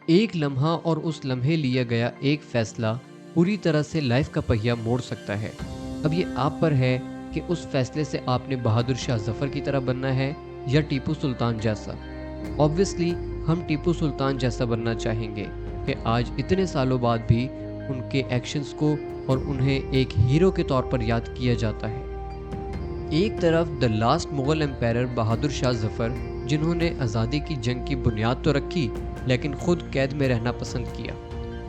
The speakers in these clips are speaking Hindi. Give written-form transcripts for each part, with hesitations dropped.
एक लम्हा और उस लम्हे लिया गया एक फैसला पूरी तरह से लाइफ का पहिया मोड़ सकता है। अब ये आप पर है कि उस फैसले से आपने बहादुर शाह जफर की तरह बनना है या टीपू सुल्तान जैसा। ऑब्वियसली हम टीपू सुल्तान जैसा बनना चाहेंगे कि आज इतने सालों बाद भी उनके एक्शंस को और उन्हें एक हीरो के तौर पर याद किया जाता है। एक तरफ the last Mughal empire Bahadur Shah Zafar, जिन्होंने आज़ादी की जंग की बुनियाद तो रखी लेकिन खुद कैद में रहना पसंद किया,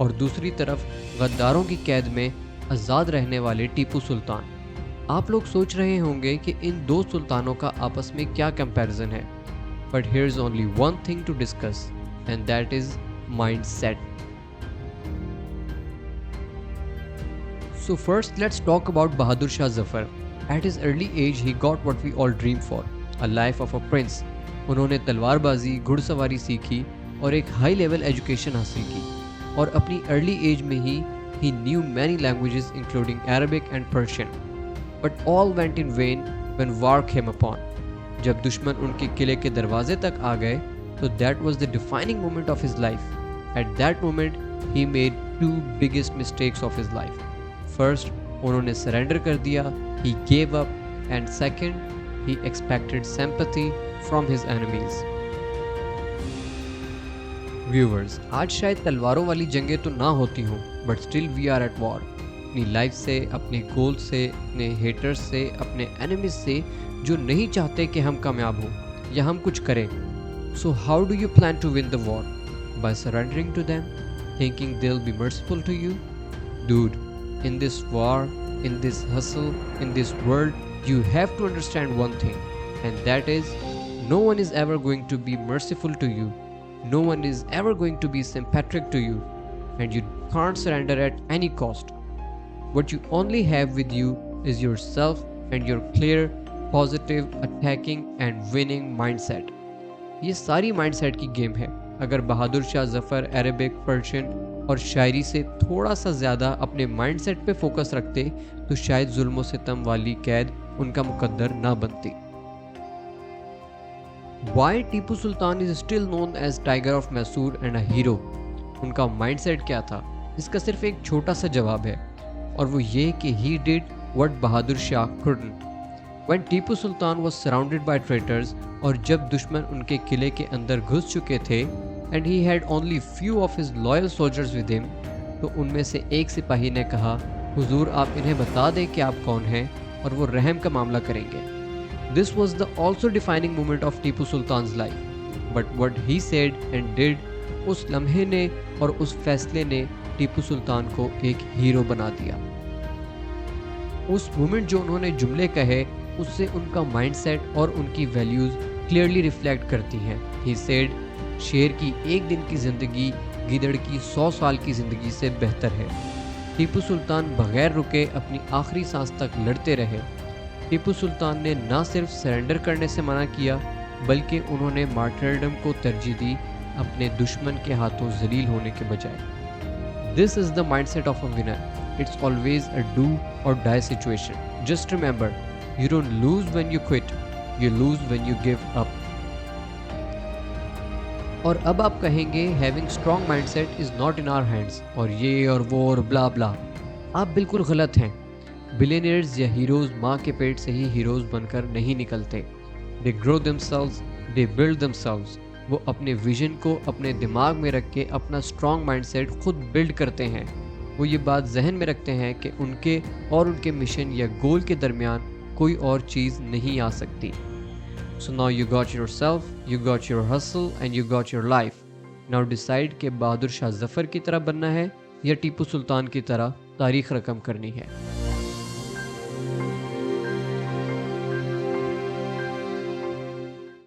और दूसरी तरफ गद्दारों की कैद में आज़ाद रहने वाले टीपू सुल्तान। आप लोग सोच रहे होंगे कि इन दो सुल्तानों का आपस में क्या कंपैरिजन है, but here is only one thing to discuss and that is mindset. So first let's talk about Bahadur Shah Zafar. At his early age he got what we all dream for, a life of a prince. उन्होंने तलवारबाजी, घुड़सवारी सीखी और एक हाई लेवल एजुकेशन हासिल की, और अपनी अर्ली एज में ही he knew many languages including Arabic and Persian. But all went in vain when war came upon. जब दुश्मन उनके किले के दरवाजे तक आ गए तो that was the defining moment of his life. At that moment he made two biggest mistakes of his life. First, उन्होंने सरेंडर कर दिया, he gave up, and second, he expected sympathy from his enemies. Viewers, आज शायद तलवारों वाली जंगें तो ना होती हों, but still we are at war. अपनी लाइफ से, अपने गोल से, अपने हेटर्स से, अपने एनिमीज से, जो नहीं चाहते कि हम कामयाब हों या हम कुछ करें. So how do you plan to win the war? By surrendering to them, thinking they'll be merciful to you? Dude, in this war, in this hustle, in this world, you have to understand one thing, and that is no one is ever going to be merciful to you. No one is ever going to be sympathetic to you, and you can't surrender at any cost. What you only have with you is yourself and your clear, positive, attacking and winning mindset. ये सारी माइंडसेट की गेम है. अगर बहादुर शाह जफर अरेबिक, पर्शियन और शायरी से थोड़ा सा ज़्यादा अपने माइंडसेट पे फोकस रखते तो शायद जुल्म सितम वाली कैद उनका मुकद्दर ना बनती. Why Tipu Sultan is still known as tiger of Mysore and a hero? उनका माइंडसेट क्या था? इसका सिर्फ एक छोटा सा जवाब है, और वो ये कि he did what Bahadur Shah couldn't. When Tipu Sultan was surrounded by traitors, और जब दुश्मन उनके किले के अंदर घुस चुके थे, and he had only few of his loyal soldiers with him, तो उनमें से एक सिपाही ने कहा, हुजूर आप इन्हें बता दें कि आप कौन हैं और वो रहम का मामला करेंगे. This was the also defining moment of Tipu सुल्तान's life. But what he said and did, उस लम्हे ने और उस फैसले ने टीपू सुल्तान को एक हीरो बना दिया. उस मोमेंट जो उन्होंने जुमले कहे, उससे उनका माइंडसेट और उनकी वैल्यूज़ क्लियरली रिफ्लेक्ट करती हैं. He said, शेर की एक दिन की ज़िंदगी गीदड़ की 100 साल की ज़िंदगी से बेहतर है. टीपू सुल्तान बगैर रुके अपनी आखिरी सांस तक लड़ते रहे. टीपू सुल्तान ने ना सिर्फ सरेंडर करने से मना किया, बल्कि उन्होंने मार्टरडम को तरजीह दी अपने दुश्मन के हाथों जलील होने के बजाय. This is the mindset of a winner. It's always a do or die situation. Just remember, you don't lose when you quit, you lose when you give up. और अब आप कहेंगे having strong mindset is not in our hands और ये और वो और ब्ला ब्ला. आप बिल्कुल गलत हैं. बिलियनियर्स या हीरोज माँ के पेट से ही हीरोज बनकर नहीं निकलते. They grow themselves, they build themselves. वो अपने विजन को अपने दिमाग में रख के अपना स्ट्रॉन्ग माइंडसेट खुद बिल्ड करते हैं. वो ये बात जहन में रखते हैं कि उनके और उनके मिशन या गोल के दरमियान कोई और चीज़ नहीं आ सकती. So now you got yourself, you got your hustle and you got your life. Now decide कि बहादुर शाह जफर की तरह बनना है या टीपू सुल्तान की तरह तारीख रकम करनी है.